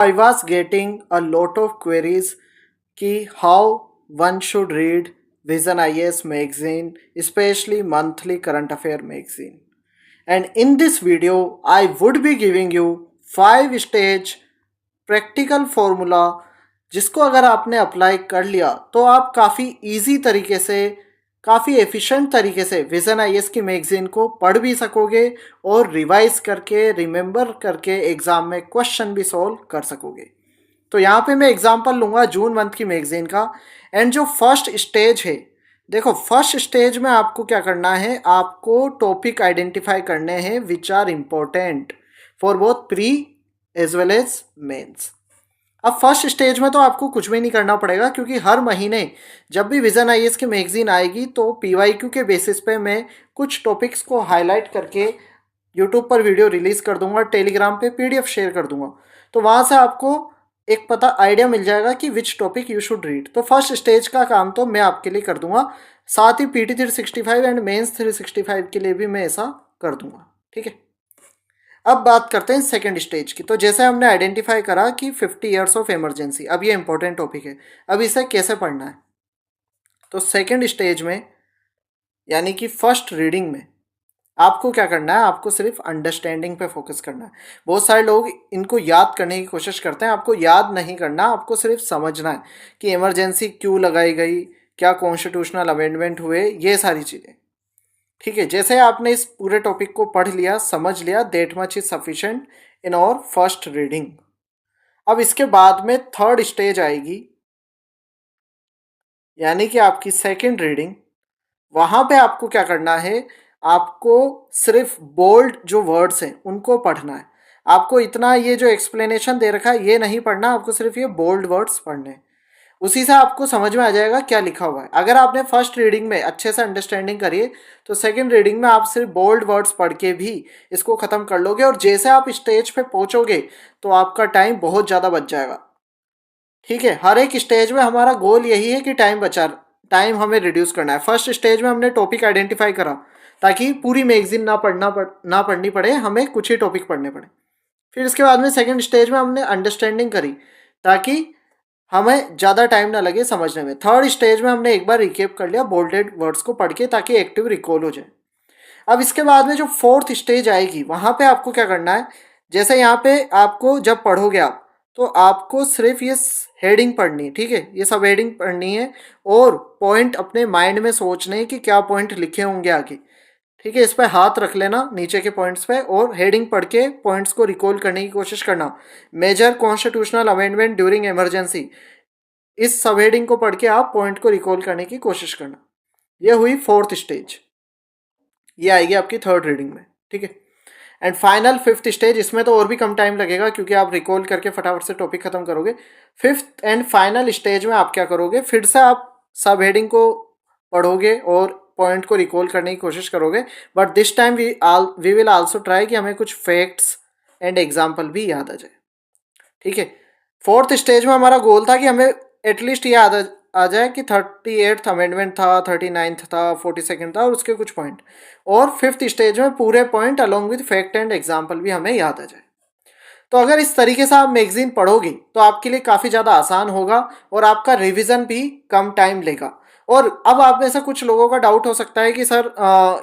I was getting a lot of queries ki how one should read Vision IAS magazine, especially monthly current affair magazine. And in this video, I would be giving you 5 stage practical formula जिसको अगर आपने apply कर लिया तो आप काफ़ी easy तरीके से काफ़ी एफिशिएंट तरीके से विजन आईएएस की मैगजीन को पढ़ भी सकोगे और रिवाइज करके रिमेंबर करके एग्ज़ाम में क्वेश्चन भी सॉल्व कर सकोगे। तो यहाँ पे मैं एग्जांपल लूँगा जून मंथ की मैगजीन का। एंड जो फर्स्ट स्टेज है, देखो फर्स्ट स्टेज में आपको क्या करना है, आपको टॉपिक आइडेंटिफाई करने हैं which are important for both pre as well as mains. अब फर्स्ट स्टेज में तो आपको कुछ भी नहीं करना पड़ेगा क्योंकि हर महीने जब भी विजन आईएएस की मैगजीन आएगी तो पीवाईक्यू के बेसिस पे मैं कुछ टॉपिक्स को हाईलाइट करके यूट्यूब पर वीडियो रिलीज़ कर दूंगा, टेलीग्राम पे पीडीएफ शेयर कर दूंगा। तो वहाँ से आपको एक पता आइडिया मिल जाएगा कि which topic you should read. तो फर्स्ट स्टेज का काम तो मैं आपके लिए कर दूंगा, साथ ही पीटी 365 एंड मेंस 365 के लिए भी मैं ऐसा कर दूंगा। ठीक है, अब बात करते हैं सेकंड स्टेज की। तो जैसे हमने आइडेंटिफाई करा कि 50 ईयर्स ऑफ इमरजेंसी, अब ये इंपॉर्टेंट टॉपिक है, अब इसे कैसे पढ़ना है। तो सेकंड स्टेज में यानी कि फर्स्ट रीडिंग में आपको क्या करना है, आपको सिर्फ अंडरस्टैंडिंग पे फोकस करना है। बहुत सारे लोग इनको याद करने की कोशिश करते हैं, आपको याद नहीं करना, आपको सिर्फ समझना है कि इमरजेंसी क्यों लगाई गई, क्या कॉन्स्टिट्यूशनल अमेंडमेंट हुए, ये सारी चीज़ें। ठीक है, जैसे आपने इस पूरे टॉपिक को पढ़ लिया, समझ लिया, that much is sufficient in our first reading. अब इसके बाद में थर्ड स्टेज आएगी यानी कि आपकी सेकंड रीडिंग। वहां पे आपको क्या करना है, आपको सिर्फ बोल्ड जो वर्ड्स हैं उनको पढ़ना है। आपको इतना ये जो एक्सप्लेनेशन दे रखा है ये नहीं पढ़ना, आपको सिर्फ ये बोल्ड वर्ड्स पढ़ने हैं। उसी से आपको समझ में आ जाएगा क्या लिखा हुआ है। अगर आपने फर्स्ट रीडिंग में अच्छे से अंडरस्टैंडिंग करी तो सेकंड रीडिंग में आप सिर्फ बोल्ड वर्ड्स पढ़ के भी इसको ख़त्म कर लोगे और जैसे आप स्टेज पे पहुंचोगे तो आपका टाइम बहुत ज़्यादा बच जाएगा। ठीक है, हर एक स्टेज में हमारा गोल यही है कि टाइम हमें रिड्यूस करना है। फर्स्ट स्टेज में हमने टॉपिक आइडेंटिफाई करा ताकि पूरी मैगजीन ना पढ़नी पड़े, हमें कुछ ही टॉपिक पढ़ने पड़े। फिर इसके बाद में सेकंड स्टेज में हमने अंडरस्टैंडिंग करी ताकि हमें ज़्यादा टाइम ना लगे समझने में। थर्ड स्टेज में हमने एक बार रिकेप कर लिया बोल्डेड वर्ड्स को पढ़ के ताकि एक्टिव रिकॉल हो जाए। अब इसके बाद में जो फोर्थ स्टेज आएगी वहाँ पे आपको क्या करना है, जैसे यहाँ पे आपको जब पढ़ोगे आप तो आपको सिर्फ ये हेडिंग पढ़नी है। ठीक है, ये सब हेडिंग पढ़नी है और पॉइंट अपने माइंड में सोचने हैं कि क्या पॉइंट लिखे होंगे आगे। ठीक है, इस पर हाथ रख लेना नीचे के पॉइंट्स पे और हेडिंग पढ़ के पॉइंट्स को रिकॉल करने की कोशिश करना। Major constitutional amendment during emergency, इस सब हेडिंग को पढ़ के आप पॉइंट को रिकॉल करने की कोशिश करना। यह हुई फोर्थ स्टेज, ये आएगी आपकी थर्ड रीडिंग में। ठीक है, एंड फाइनल फिफ्थ स्टेज, इसमें तो और भी कम टाइम लगेगा क्योंकि आप रिकॉल करके फटाफट से टॉपिक खत्म करोगे। फिफ्थ एंड फाइनल स्टेज में आप क्या करोगे, फिर से आप सब हेडिंग को पढ़ोगे और पॉइंट को रिकॉल करने की कोशिश करोगे, but this time we will also try कि हमें कुछ फैक्ट्स एंड एग्जाम्पल भी याद आ जाए। ठीक है, फोर्थ स्टेज में हमारा गोल था कि हमें एटलीस्ट ये याद आ जाए कि 38th अमेंडमेंट था, 39th था, 42nd था और उसके कुछ पॉइंट, और फिफ्थ स्टेज में पूरे point along with fact and example भी हमें याद आ जाए। तो अगर इस तरीके से आप मैगजीन पढ़ोगे तो आपके लिए काफ़ी ज़्यादा आसान होगा और आपका रिवीजन भी कम टाइम लेगा। और अब आप में से कुछ लोगों का डाउट हो सकता है कि सर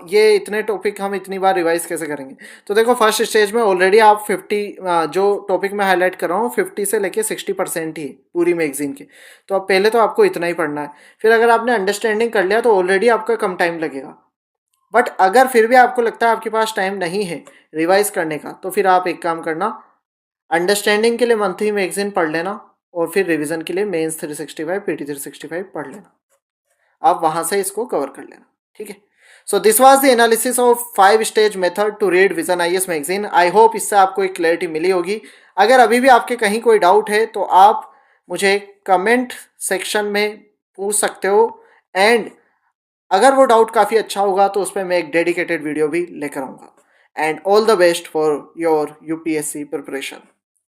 ये इतने टॉपिक हम इतनी बार रिवाइज कैसे करेंगे। तो देखो फर्स्ट स्टेज में ऑलरेडी आप 50 जो टॉपिक मैं हाईलाइट कर रहा हूँ 50 से लेके 60% ही पूरी मैगजीन के। तो अब पहले तो आपको इतना ही पढ़ना है, फिर अगर आपने अंडरस्टैंडिंग कर लिया तो ऑलरेडी आपका कम टाइम लगेगा। बट अगर फिर भी आपको लगता है आपके पास टाइम नहीं है रिवाइज करने का तो फिर आप एक काम करना, अंडरस्टैंडिंग के लिए मंथली मैगजीन पढ़ लेना और फिर रिवीजन के लिए मेंस 365 पीटी 365 पढ़ लेना। आप वहां से इसको कवर कर लेना। ठीक है, so this was the analysis of 5 stage method to read Vision IAS magazine. I hope इससे आपको एक क्लैरिटी मिली होगी। अगर अभी भी आपके कहीं कोई डाउट है तो आप मुझे कमेंट सेक्शन में पूछ सकते हो, एंड अगर वो डाउट काफ़ी अच्छा होगा तो उस पर मैं एक डेडिकेटेड वीडियो भी लेकर आऊँगा। And all the best for your UPSC preparation.